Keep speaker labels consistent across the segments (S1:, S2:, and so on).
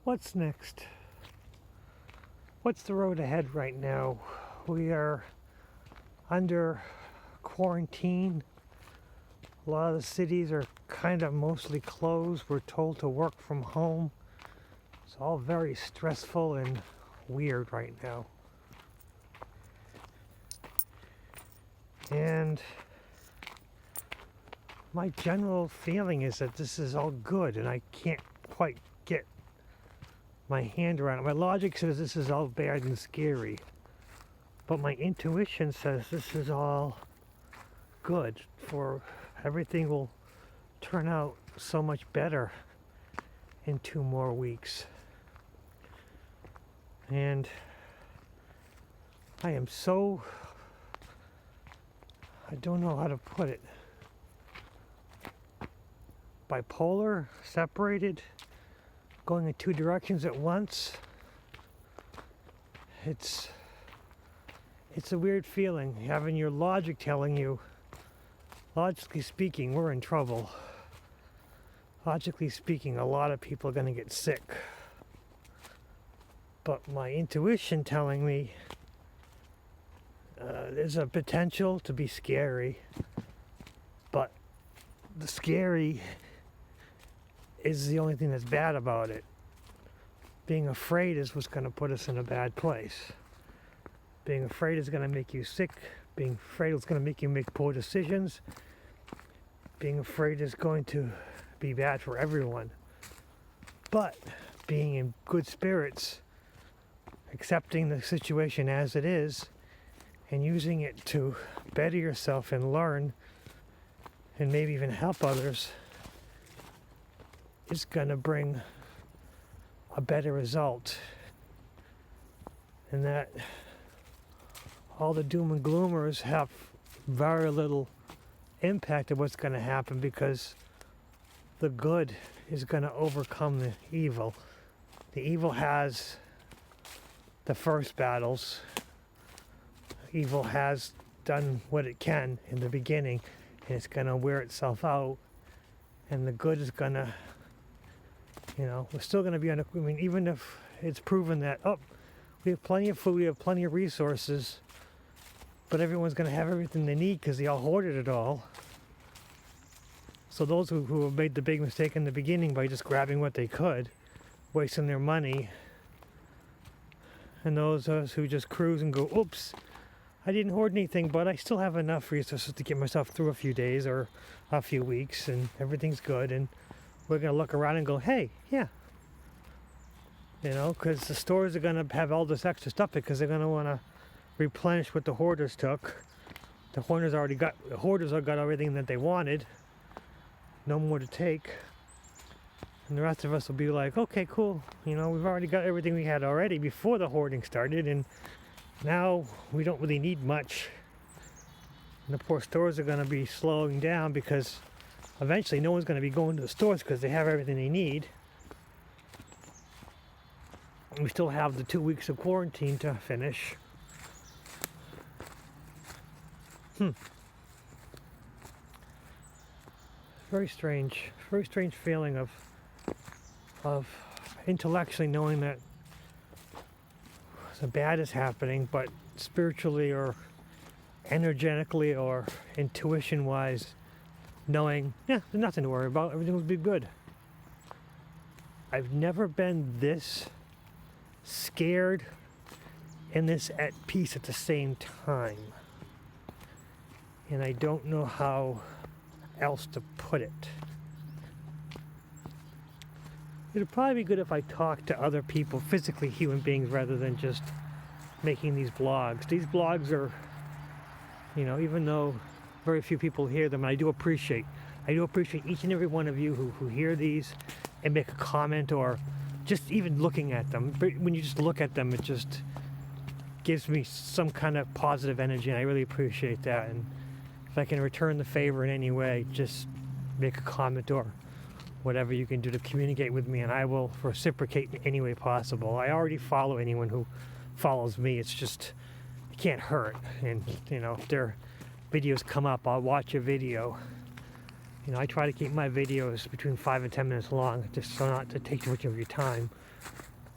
S1: What's next? What's the road ahead right now? We are under quarantine. A lot of the cities are kind of mostly closed. We're told to work from home. It's all very stressful and weird right now. And my general feeling is that this is all good, and I can't quite get my hand around it. My logic says this is all bad and scary, but my intuition says this is all good, for everything will turn out so much better in 2 more weeks. And I am so, I don't know how to put it, bipolar, separated, going in 2 directions at once. It's a weird feeling, having your logic telling you, logically speaking, we're in trouble. Logically speaking, a lot of people are going to get sick. But my intuition telling me there's a potential to be scary, but the scary is the only thing that's bad about it. Being afraid is what's going to put us in a bad place. Being afraid is going to make you sick. Being afraid is going to make you make poor decisions. Being afraid is going to be bad for everyone. But being in good spirits, accepting the situation as it is, and using it to better yourself and learn, and maybe even help others, is going to bring a better result. And that all the doom and gloomers have very little impact of what's going to happen, because the good is going to overcome the evil. The evil has the first battles. Evil has done what it can in the beginning, and it's going to wear itself out, and the good is going to, we're still going to be even if it's proven that, we have plenty of food, we have plenty of resources, but everyone's going to have everything they need because they all hoarded it all. So those who have made the big mistake in the beginning by just grabbing what they could, wasting their money, and those of us who just cruise and go, oops, I didn't hoard anything, but I still have enough resources to get myself through a few days or a few weeks, and everything's good, and we're going to look around and go, hey, yeah. Because the stores are going to have all this extra stuff because they're going to want to replenish what the hoarders took. The hoarders have got everything that they wanted. No more to take. And the rest of us will be like, okay, cool. We've already got everything we had already before the hoarding started, and now we don't really need much. And the poor stores are going to be slowing down because eventually no one's going to be going to the stores because they have everything they need. And we still have the 2 weeks of quarantine to finish. Very strange feeling of intellectually knowing that the bad is happening, but spiritually or energetically or intuition wise knowing, there's nothing to worry about, everything will be good. I've never been this scared and this at peace at the same time. And I don't know how else to put it. It'd probably be good if I talked to other people, physically human beings, rather than just making these blogs. These blogs are, even though very few people hear them, I do appreciate each and every one of you who hear these and make a comment, or just even looking at them. But when you just look at them, it just gives me some kind of positive energy, and I really appreciate that. And if I can return the favor in any way, just make a comment or whatever you can do to communicate with me, and I will reciprocate in any way possible. I already follow anyone who follows me. It's just, it can't hurt. And, if their videos come up, I'll watch a video. You know, I try to keep my videos between 5 and 10 minutes long, just so not to take too much of your time.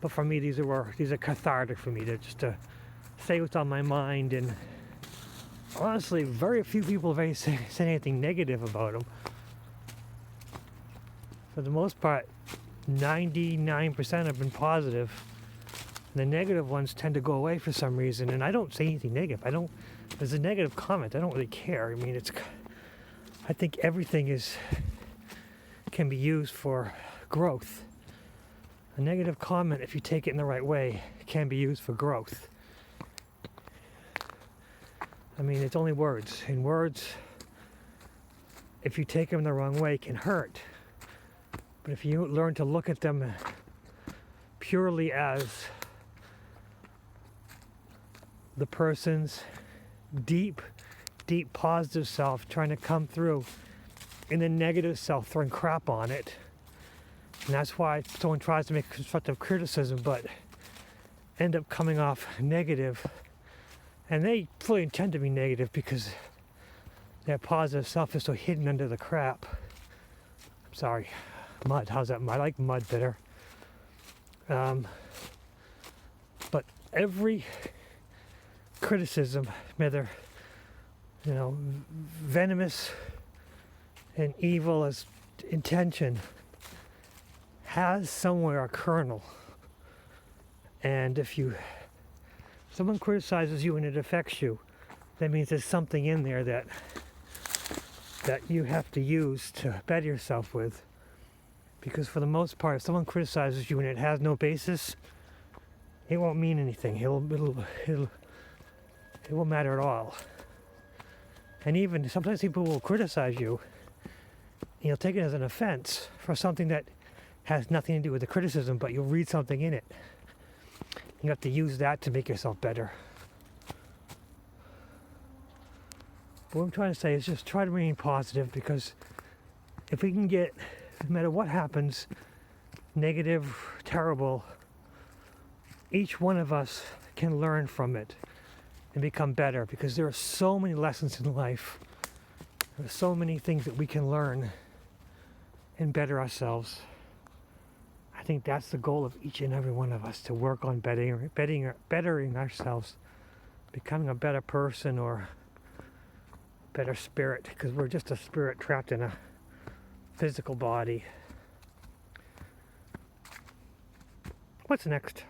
S1: But for me, these are cathartic for me to say what's on my mind. And honestly, very few people have say anything negative about them. For the most part, 99% have been positive. The negative ones tend to go away for some reason, and I don't say anything negative. There's a negative comment, I don't really care. I mean, I think everything can be used for growth. A negative comment, if you take it in the right way, can be used for growth. I mean, it's only words, and words, if you take them the wrong way, can hurt. But if you learn to look at them purely as the person's deep positive self trying to come through, and the negative self throwing crap on it. And that's why someone tries to make constructive criticism but end up coming off negative. And they fully intend to be negative because their positive self is so hidden under the crap. I'm sorry, mud. How's that mud? I like mud better. But every criticism, whether venomous and evil as intention, has somewhere a kernel. And if someone criticizes you and it affects you, that means there's something in there that you have to use to better yourself with. Because for the most part, if someone criticizes you and it has no basis, it won't mean anything. It won't matter at all. And even sometimes people will criticize you, and you'll take it as an offense for something that has nothing to do with the criticism, but you'll read something in it. You have to use that to make yourself better. What I'm trying to say is just try to remain positive, because if we can get, no matter what happens, negative, terrible, each one of us can learn from it and become better, because there are so many lessons in life. There are so many things that we can learn and better ourselves. I think that's the goal of each and every one of us, to work on bettering ourselves, becoming a better person or better spirit, because we're just a spirit trapped in a physical body. What's next?